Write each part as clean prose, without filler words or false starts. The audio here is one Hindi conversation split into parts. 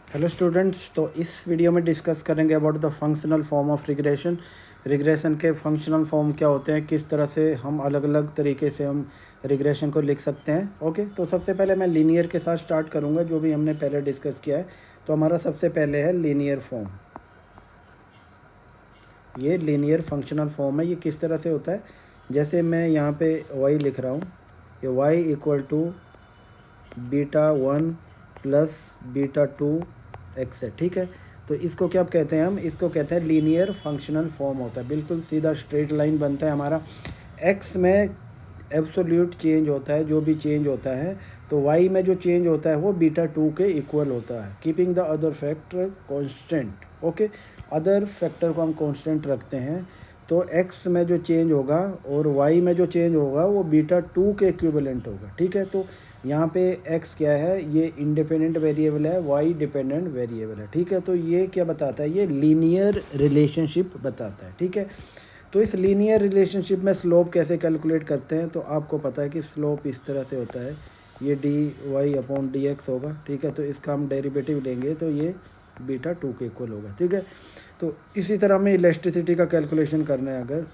हेलो स्टूडेंट्स, तो इस वीडियो में डिस्कस करेंगे about the functional form of regression. Regression के फंक्शनल फॉर्म क्या होते हैं, किस तरह से हम अलग अलग तरीके से हम रिग्रेशन को लिख सकते हैं। ओके, तो सबसे पहले मैं लीनियर के साथ स्टार्ट करूंगा, जो भी हमने पहले डिस्कस किया है। तो हमारा सबसे पहले है लीनियर फॉर्म। ये लीनियर फंक्शनल फॉर्म है। ये किस तरह से होता है, जैसे मैं यहाँ पे y लिख रहा हूँ, ये y equal to beta 1 plus beta 2 x है। ठीक है, तो इसको क्या कहते हैं, हम इसको कहते हैं लीनियर फंक्शनल फॉर्म होता है। बिल्कुल सीधा स्ट्रेट लाइन बनता है हमारा। एक्स में एब्सोल्यूट चेंज होता है, जो भी चेंज होता है, तो वाई में जो चेंज होता है वो बीटा 2 के इक्वल होता है, keeping the other factor constant. Okay, other factor को हम कांस्टेंट रखते हैं, तो एक्स में जो चेंज होगा और वाई में जो चेंज होगा वो बीटा 2 के इक्विवेलेंट होगा। ठीक है, तो यहाँ पे x क्या है, ये इंडिपेंडेंट वेरिएबल है, y डिपेंडेंट वेरिएबल है। ठीक है, तो ये क्या बताता है, ये लीनियर रिलेशनशिप बताता है। ठीक है, तो इस लीनियर रिलेशनशिप में स्लोप कैसे कैलकुलेट करते हैं, तो आपको पता है कि स्लोप इस तरह से होता है, ये dy अपॉन dx होगा। ठीक है, तो इसका हम डेरिवेटिव लेंगे तो ये बीटा 2 के इक्वल होगा। ठीक है, तो इसी तरह हमें इलेक्ट्रिसिटी का कैलकुलेशन करना है। अगर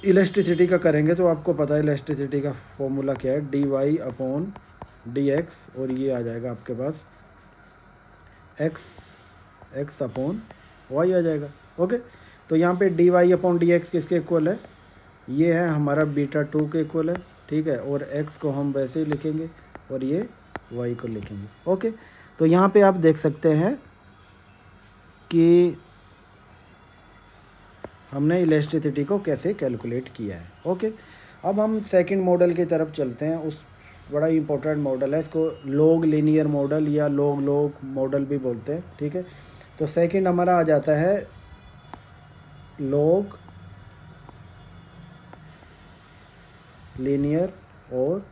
इलेक्ट्रिसिटी का करेंगे तो आपको पता है इलेक्ट्रिसिटी का फॉर्मूला क्या है, dy अपॉन dx, और ये आ जाएगा आपके पास x अपॉन y आ जाएगा। ओके, तो यहाँ पे dy अपॉन dx किसके इक्वल है, ये है हमारा बीटा 2 के इक्वल है। ठीक है, और x को हम वैसे ही लिखेंगे और ये y को लिखेंगे। ओके, तो यहाँ पे आप देख सकते हैं कि हमने इलेक्ट्रिसिटी को कैसे कैलकुलेट किया है। ओके, अब हम सेकंड मॉडल की तरफ चलते हैं। उस बड़ा इंपॉर्टेंट मॉडल है, इसको लॉग लीनियर मॉडल या लॉग लॉग मॉडल भी बोलते हैं। ठीक है, तो सेकंड हमारा आ जाता है लॉग लीनियर और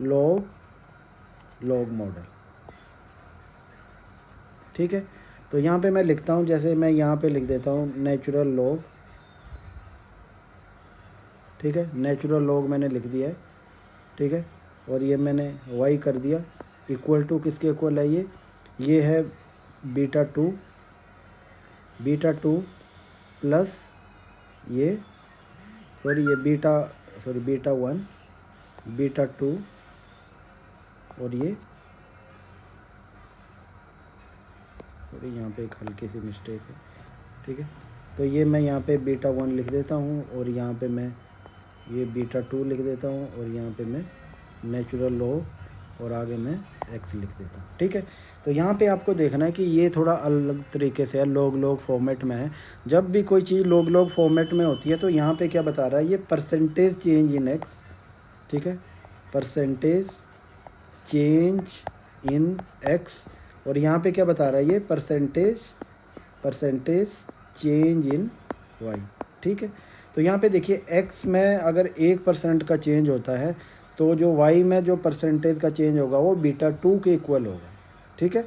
लॉग लॉग मॉडल। ठीक है, तो यहाँ पे मैं लिखता हूँ, जैसे मैं यहाँ पे लिख देता हूँ नेचुरल लॉग। ठीक है, नेचुरल लॉग मैंने लिख दिया है। ठीक है, और ये मैंने y कर दिया इक्वल टू किसके इक्वल है, ये है बीटा 2 प्लस ये बीटा 1 बीटा 2 और ये यहाँ पे एक हल्की सी मिस्टेक है। ठीक है, तो ये मैं यहाँ पे बीटा 1 लिख देता हूँ और यहाँ पे मैं ये बीटा 2 लिख देता हूँ और यहाँ पे मैं नेचुरल लॉग और आगे मैं x लिख देता हूँ। ठीक है, तो यहाँ पे आपको देखना है कि ये थोड़ा अलग तरीके से है, लॉग लॉग फॉर्मेट में है। जब भी कोई चीज़ लॉग लॉग फॉर्मेट में होती है तो यहाँ पे क्या बता रहा है, ये परसेंटेज चेंज इन x। ठीक है, परसेंटेज चेंज इन x, और यहाँ पे क्या बता रहा है, ये परसेंटेज चेंज इन y। ठीक है, तो यहाँ पे देखिए x में अगर 1% का चेंज होता है तो जो y में जो परसेंटेज का चेंज होगा वो बीटा 2 के इक्वल होगा। ठीक है,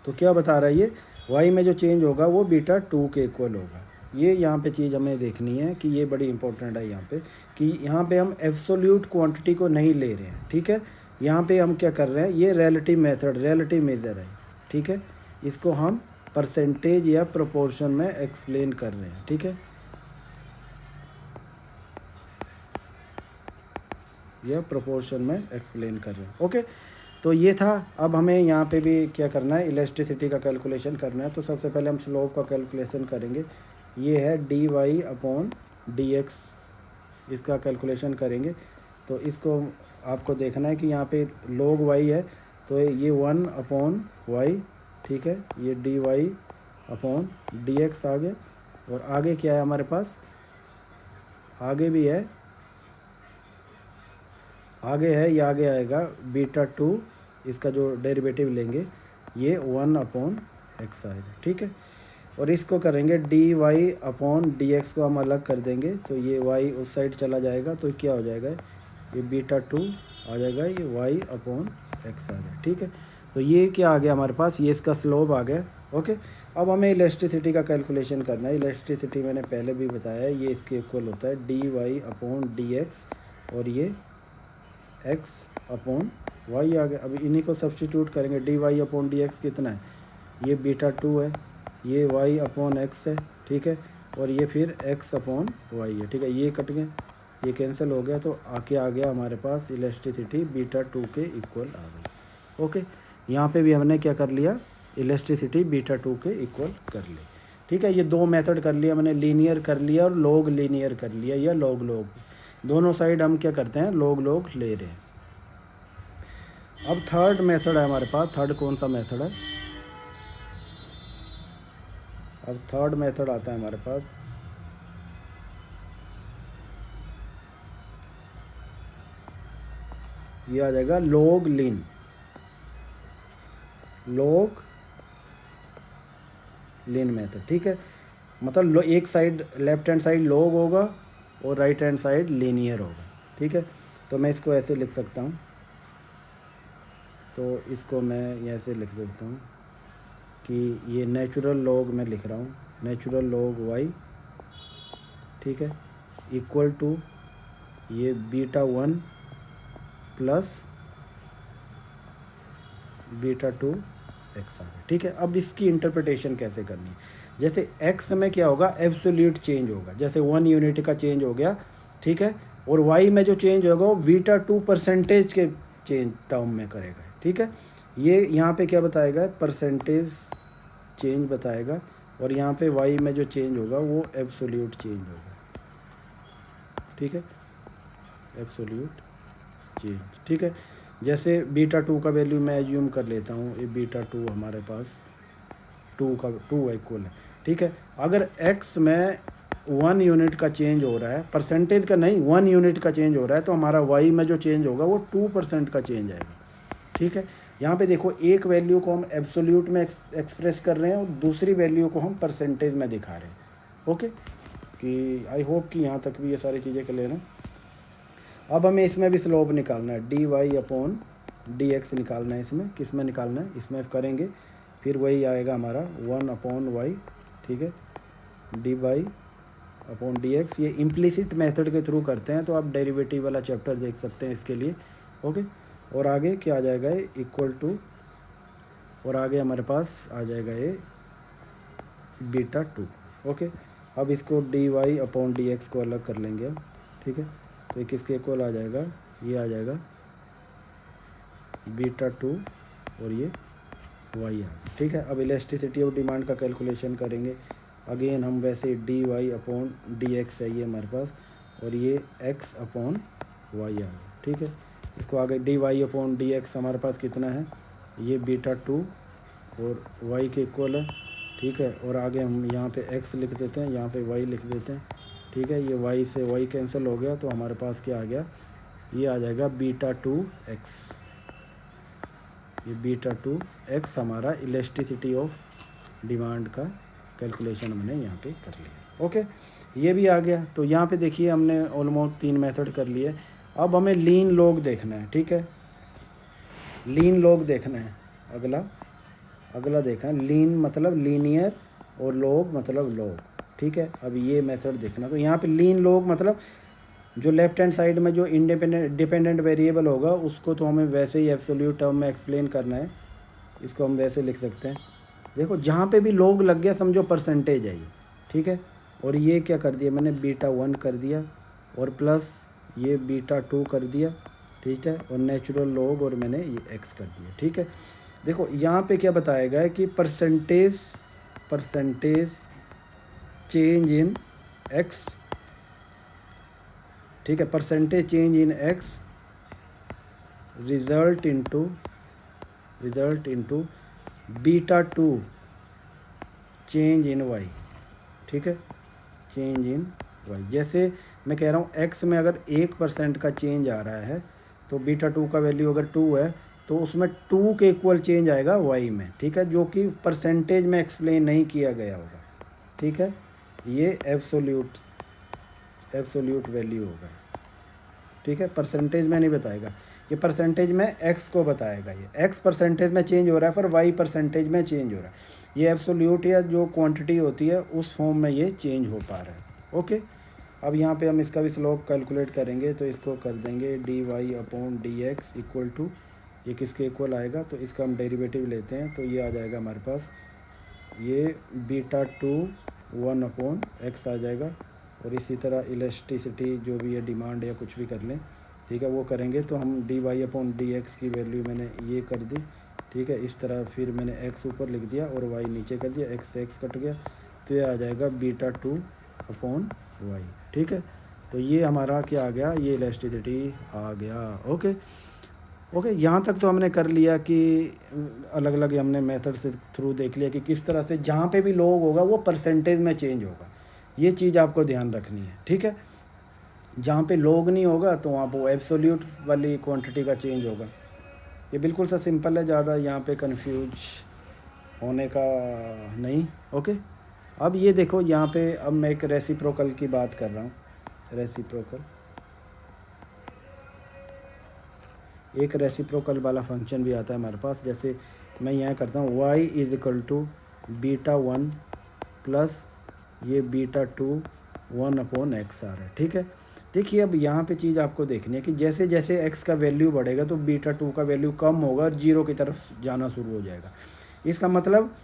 तो क्या बता रहा है, ये y में जो चेंज होगा वो बीटा 2 के इक्वल होगा। ये यहाँ पे चीज़ हमें देखनी है कि ये बड़ी इंपॉर्टेंट है यहाँ पे, कि यहाँ पे हम एब्सोल्यूट क्वांटिटी को नहीं ले रहे हैं। ठीक है, यहाँ पे हम क्या कर रहे हैं, ये रिलेटिव मेजर है। ठीक है, इसको हम परसेंटेज या प्रोपोर्शन में एक्सप्लेन कर रहे हैं। ठीक है, यह प्रोपोर्शन में एक्सप्लेन कर रहे हैं। ओके, तो ये था। अब हमें यहाँ पे भी क्या करना है, इलेक्ट्रिसिटी का कैलकुलेशन करना है। तो सबसे पहले हम स्लोप का कैलकुलेशन करेंगे। ये है dy अपॉन dx, इसका कैलकुलेशन करेंगे। तो इसको आपको देखना है कि यहाँ पे log y है, तो ये 1 अपॉन y। ठीक है, ये dy अपॉन dx आ गया, और आगे क्या है हमारे पास, आगे भी है, ये आगे आएगा बीटा 2, इसका जो डेरिवेटिव लेंगे ये 1 अपॉन एक्स आएगा। ठीक है, और इसको करेंगे dy अपॉन dx को हम अलग कर देंगे, तो ये y उस साइड चला जाएगा, तो क्या हो जाएगा, ये बीटा 2 आ जाएगा, ये y अपॉन एक्स आ जाएगा। ठीक है, तो ये क्या आ गया हमारे पास, ये इसका स्लोप आ गया। ओके, अब हमें इलेक्ट्रिसिटी का कैलकुलेशन करना है। इलेक्ट्रिसिटी मैंने पहले भी बताया है, ये इसके इक्वल होता है dy अपॉन dx, और ये x अपॉन वाई आ गया। अब इन्हीं को सब्स्टिट्यूट करेंगे, d y upon d x कितना है, ये बीटा 2 है, ये वाई अपॉन एक्स है, ठीक है, और ये फिर एक्स अपॉन वाई है, ठीक है, ये कट गए, ये कैंसिल हो गया, तो आके आ गया हमारे पास इलेक्ट्रिसिटी बीटा 2 के इक्वल आ गई। ओके, यहाँ पे भी हमने क्या कर लिया, इलेक्ट्रिसिटी बीटा 2 के इक्वल कर ली। ठीक है, ये दो मेथड कर लिया मैंने, लीनियर कर लिया और लॉग लीनियर कर लिया, या लॉग लॉग, दोनों साइड हम क्या करते हैं, लॉग लॉग ले रहे हैं। अब थर्ड मेथड है हमारे पास, थर्ड कौन सा मेथड है, अब थर्ड मेथड आता है हमारे पास, ये आ जाएगा लॉग लीन, लॉग लीन मेथड। ठीक है, मतलब एक side left hand side log होगा और राइट हैंड साइड लीनियर होगा। ठीक है, तो मैं इसको ऐसे लिख सकता हूँ, तो इसको मैं ऐसे लिख देता हूँ कि ये नेचुरल लॉग मैं लिख रहा हूँ, नेचुरल लॉग वाई, ठीक है, इक्वल टू ये बीटा 1 प्लस बीटा 2 एक्स आ गया। ठीक है, अब इसकी इंटरप्रिटेशन कैसे करनी है, जैसे एक्स में क्या होगा, एब्सोल्यूट चेंज होगा, जैसे 1 यूनिट का चेंज हो गया, ठीक है, और वाई में जो चेंज होगा वो बीटा 2 परसेंटेज के चेंज टर्म में करेगा। ठीक है, ये यहाँ पे क्या बताएगा, परसेंटेज चेंज बताएगा, और यहाँ पे वाई में जो चेंज होगा वो एब्सोल्यूट चेंज होगा। ठीक है, एब्सोल्यूट चेंज। ठीक है, जैसे बीटा 2 का वैल्यू मैं एज्यूम कर लेता हूँ, ये बीटा 2 हमारे पास 2 इक्वल है। ठीक है, अगर एक्स में 1 यूनिट का चेंज हो रहा है, परसेंटेज का नहीं, 1 यूनिट का चेंज हो रहा है, तो हमारा वाई में जो चेंज होगा वो 2% का चेंज आएगा। ठीक है, यहाँ पे देखो एक वैल्यू को हम एब्सोल्यूट में एक्सप्रेस कर रहे हैं और दूसरी वैल्यू को हम परसेंटेज में दिखा रहे हैं। ओके, कि आई होप कि यहाँ तक भी ये सारी चीज़ें क्लियर हैं। अब हमें इसमें भी स्लोप निकालना है, d y upon d x निकालना है, इसमें किस में निकालना है, इसमें करेंगे, फिर वही आएगा हमारा 1 अपॉन वाई। ठीक है, d y upon d x, ये इम्प्लिसिट मेथड के थ्रू करते हैं, तो आप डेरिवेटिव वाला चैप्टर देख सकते हैं इसके लिए। ओके, और आगे क्या आ जाएगा, ये इक्वल टू, और आगे हमारे पास आ जाएगा ये बीटा 2। ओके, अब इसको d y upon d x को अलग कर लेंगे अब। ठीक है, तो ये किसके इक्वल आ जाएगा, ये आ जाएगा बीटा 2 और ये वाई आ। ठीक है, अब इलेक्ट्रिसिटी ऑफ डिमांड का कैलकुलेशन करेंगे, अगेन हम वैसे d y upon d x है ये हमारे पास, और ये एक्स अपॉन वाई आ गया। ठीक है, इसको आगे d y upon d x हमारे पास कितना है, ये बीटा 2 और वाई के इक्वल है। ठीक है, और आगे हम यहाँ पे एक्स लिख देते हैं, यहाँ पे वाई लिख देते हैं। ठीक है, ये वाई से वाई कैंसिल हो गया, तो हमारे पास क्या आ गया, ये आ जाएगा बीटा 2 एक्स, ये बीटा 2 एक्स हमारा इलेक्ट्रिसिटी ऑफ डिमांड का कैलकुलेशन हमने यहाँ पे कर लिया। ओके, ये भी आ गया। तो यहाँ पे देखिए हमने ऑलमोस्ट 3 मेथड कर लिए। अब हमें लीन लॉग देखना है। ठीक है, लीन लॉग देखना है, अगला देखा है, लीन मतलब लीनियर और लॉग मतलब लॉग। ठीक है, अब ये मेथड देखना, तो यहाँ पे लीन लॉग मतलब जो लेफ्ट हैंड साइड में जो डिपेंडेंट वेरिएबल होगा उसको तो हमें वैसे ही एब्सोल्यूट टर्म में एक्सप्लेन करना है, इसको हम वैसे लिख सकते हैं। देखो जहाँ पे भी लॉग लग गया समझो परसेंटेज है ये। ठीक है, और ये क्या कर दिया मैंने, बीटा 1 कर दिया और प्लस ये बीटा 2 कर दिया। ठीक है, और नेचुरल लॉग और मैंने ये एक्स कर दिया। ठीक है, देखो यहाँ पे क्या बताएगा कि परसेंटेज चेंज इन एक्स। ठीक है, percentage change in x result into beta 2 change in y. ठीक है, चेंज इन वाई, जैसे मैं कह रहा हूँ एक्स में अगर 1% का चेंज आ रहा है तो बीटा 2 का वैल्यू अगर 2 है तो उसमें 2 के इक्वल चेंज आएगा वाई में। ठीक है, जो कि परसेंटेज में एक्सप्लेन नहीं किया गया होगा। ठीक है, ये एब्सोल्यूट वैल्यू होगा। ठीक है, परसेंटेज में नहीं बताएगा, ये परसेंटेज में एक्स को बताएगा। ये एक्स परसेंटेज में चेंज हो रहा है पर वाई परसेंटेज में चेंज हो रहा है। ये एब्सोल्यूट या जो क्वांटिटी होती है उस फॉर्म में ये चेंज हो पा रहा है। ओके, अब यहाँ पे हम इसका भी स्लोप कैलकुलेट करेंगे, तो इसको कर देंगे dy upon dx equal to, ये किसके इक्वल आएगा, तो इसका हम डेरिवेटिव लेते हैं, तो ये आ जाएगा हमारे पास, ये बीटा 2 1 अपॉन एक्स आ जाएगा। और इसी तरह इलास्टिसिटी जो भी है, डिमांड या कुछ भी कर लें, ठीक है, वो करेंगे तो हम dy अपॉन dx की वैल्यू मैंने ये कर दी, ठीक है। इस तरह फिर मैंने x ऊपर लिख दिया और y नीचे कर दिया, x से x कट गया, तो ये आ जाएगा बीटा 2 अपॉन y, ठीक है। तो ये हमारा क्या आ गया, ये इलास्टिसिटी आ गया। ओके ओके, यहाँ तक तो हमने कर लिया कि अलग अलग हमने मेथड से थ्रू देख लिया कि किस तरह से जहाँ पे भी लॉग होगा वो परसेंटेज में चेंज होगा, ये चीज़ आपको ध्यान रखनी है, ठीक है। जहाँ पे लॉग नहीं होगा तो वहाँ पर एब्सोल्यूट वाली क्वांटिटी का चेंज होगा। ये बिल्कुल सा सिंपल है, ज़्यादा यहाँ पे कंफ्यूज होने का नहीं। ओके, अब ये देखो यहाँ पे, अब मैं एक रेसिप्रोकल की बात कर रहा हूँ। रेसिप्रोकल, एक रेसिप्रोकल वाला फंक्शन भी आता है हमारे पास। जैसे मैं यहाँ करता हूँ y is equal to beta 1 plus ये बीटा 2 1 अपॉन एक्स आ रहा है, ठीक है। देखिए अब यहाँ पे चीज़ आपको देखनी है कि जैसे जैसे x का वैल्यू बढ़ेगा तो बीटा 2 का वैल्यू कम होगा और जीरो की तरफ जाना शुरू हो जाएगा। इसका मतलब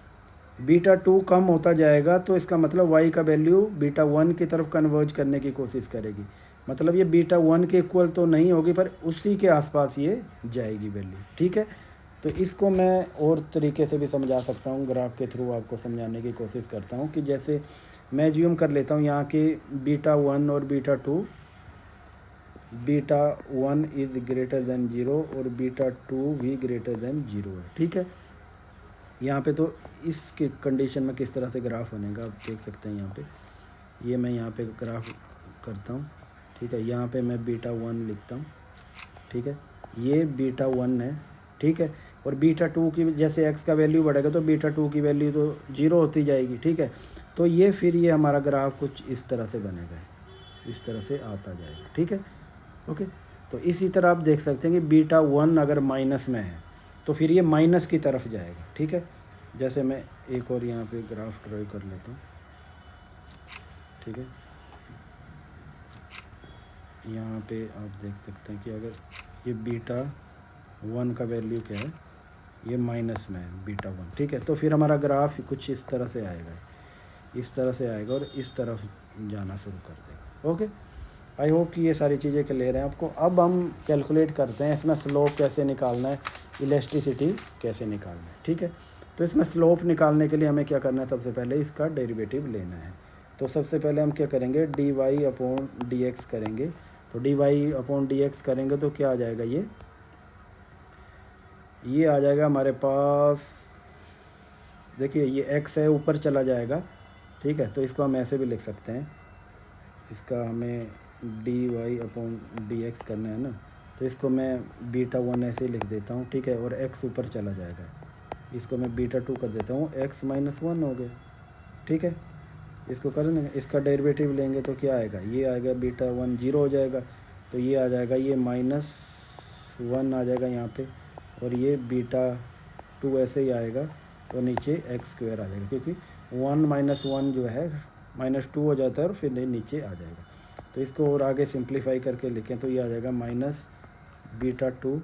बीटा 2 कम होता जाएगा, तो इसका मतलब y का वैल्यू बीटा 1 की तरफ कन्वर्ज करने की कोशिश करेगी। मतलब ये बीटा 1 के इक्वल तो नहीं होगी, पर उसी के आसपास ये जाएगी वैल्यू, ठीक है। तो इसको मैं और तरीके से भी समझा सकता हूँ, ग्राफ के थ्रू आपको समझाने की कोशिश करता हूँ कि जैसे मैं ज्यूम कर लेता हूँ यहाँ के बीटा 1 और beta 2, beta 1 is greater than 0 और बीटा 2 भी ग्रेटर देन 0 है, ठीक है। यहाँ पे तो इसके कंडीशन में किस तरह से ग्राफ बनेगा आप देख सकते हैं। यहाँ पे ये मैं यहाँ पे ग्राफ करता हूँ, ठीक है। यहाँ पे मैं बीटा 1 लिखता हूँ, ठीक है, ये बीटा 1 है, ठीक है। और बीटा 2 की जैसे x का वैल्यू बढ़ेगा तो बीटा 2 की वैल्यू तो 0 होती जाएगी, ठीक है। तो ये फिर ये हमारा ग्राफ कुछ इस तरह से बनेगा, इस तरह से आता जाएगा, ठीक है। ओके, तो इसी तरह आप देख सकते हैं कि बीटा 1 अगर माइनस में है तो फिर ये माइनस की तरफ जाएगा, ठीक है। जैसे मैं एक और यहाँ पे ग्राफ ड्रॉ कर लेता हूँ, ठीक है। यहाँ पे आप देख सकते हैं कि अगर ये बीटा 1 का वैल्यू क्या है, ये माइनस में है बीटा 1, ठीक है। तो फिर हमारा ग्राफ कुछ इस तरह से आएगा, इस तरह से आएगा और इस तरफ जाना शुरू कर देगा। ओके, आई होप कि ये सारी चीज़ें क्लियर हैं आपको। अब हम कैलकुलेट करते हैं इसमें स्लोप कैसे निकालना है, इलास्टिसिटी कैसे निकालना है, ठीक है। तो इसमें स्लोप निकालने के लिए हमें क्या करना है, सबसे पहले इसका डेरिवेटिव लेना है। तो सबसे पहले हम क्या करेंगे, d y upon d x करेंगे। तो d y upon d x करेंगे तो क्या आ जाएगा, ये आ जाएगा हमारे पास, देखिए ये एक्स है ऊपर चला जाएगा, ठीक है। तो इसको हम ऐसे भी लिख सकते हैं, इसका हमें d y upon d x करना है ना, तो इसको मैं बीटा 1 ऐसे ही लिख देता हूँ, ठीक है। और एक्स ऊपर चला जाएगा, इसको मैं बीटा 2 कर देता हूँ, एक्स माइनस 1 हो गया, ठीक है। इसको कर लेंगे, इसका डेरिवेटिव लेंगे तो क्या आएगा, ये आएगा बीटा 1 0 हो जाएगा, तो ये आ जाएगा, ये माइनस 1 आ जाएगा यहाँ पे, और ये बीटा 2 ऐसे ही आएगा, तो नीचे एक्स स्क्वायर आ जाएगा, क्योंकि 1 माइनस 1 जो है -2 हो जाता है और फिर नीचे आ जाएगा। तो इसको और आगे सिंप्लीफाई करके लिखें तो ये आ जाएगा माइनस बीटा 2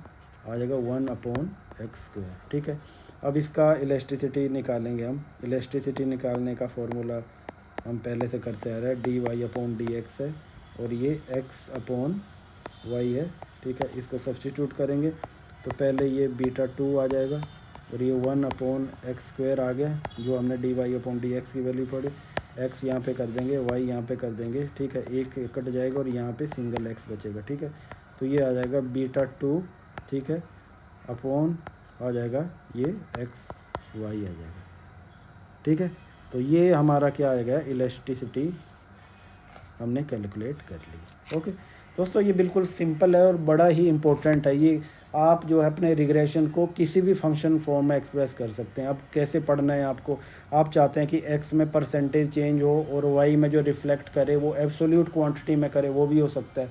आ जाएगा 1 अपॉन एक्स स्क्वायर, ठीक है। अब इसका इलास्टिसिटी निकालेंगे हम। इलास्टिसिटी निकालने का फॉर्मूला हम पहले से करते आ रहे हैं, d y upon d x है और ये एक्स अपॉन वाई है, ठीक है। इसको सब्स्टिट्यूट करेंगे तो पहले ये बीटा 2 आ जाएगा और ये 1 अपॉन एक्स स्क्वायर आ गया, जो हमने d y upon d x की वैल्यू पढ़ी। एक्स यहाँ पे कर देंगे, वाई यहाँ पे कर देंगे, ठीक है। एक कट जाएगा और यहाँ पे सिंगल एक्स बचेगा, ठीक है। तो ये आ जाएगा बीटा 2, ठीक है, अपॉन आ जाएगा ये एक्स वाई आ जाएगा, ठीक है। तो ये हमारा क्या आएगा, इलास्टिसिटी हमने कैलकुलेट कर ली। ओके दोस्तों, ये बिल्कुल सिंपल है और बड़ा ही इम्पोर्टेंट है। ये आप जो है अपने रिग्रेशन को किसी भी फंक्शन फॉर्म में एक्सप्रेस कर सकते हैं। अब कैसे पढ़ना है आपको, आप चाहते हैं कि x में परसेंटेज चेंज हो और y में जो रिफ्लेक्ट करे वो एब्सोल्यूट क्वांटिटी में करे, वो भी हो सकता है।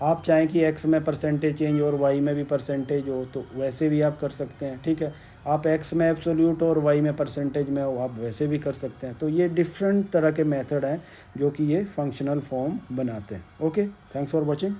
आप चाहें कि एक्स में परसेंटेज चेंज और वाई में भी परसेंटेज हो तो वैसे भी आप कर सकते हैं, ठीक है। आप एक्स में एब्सोल्यूट और वाई में परसेंटेज में हो आप वैसे भी कर सकते हैं। तो ये डिफरेंट तरह के मेथड हैं जो कि ये फंक्शनल फॉर्म बनाते हैं। Okay, thanks for watching.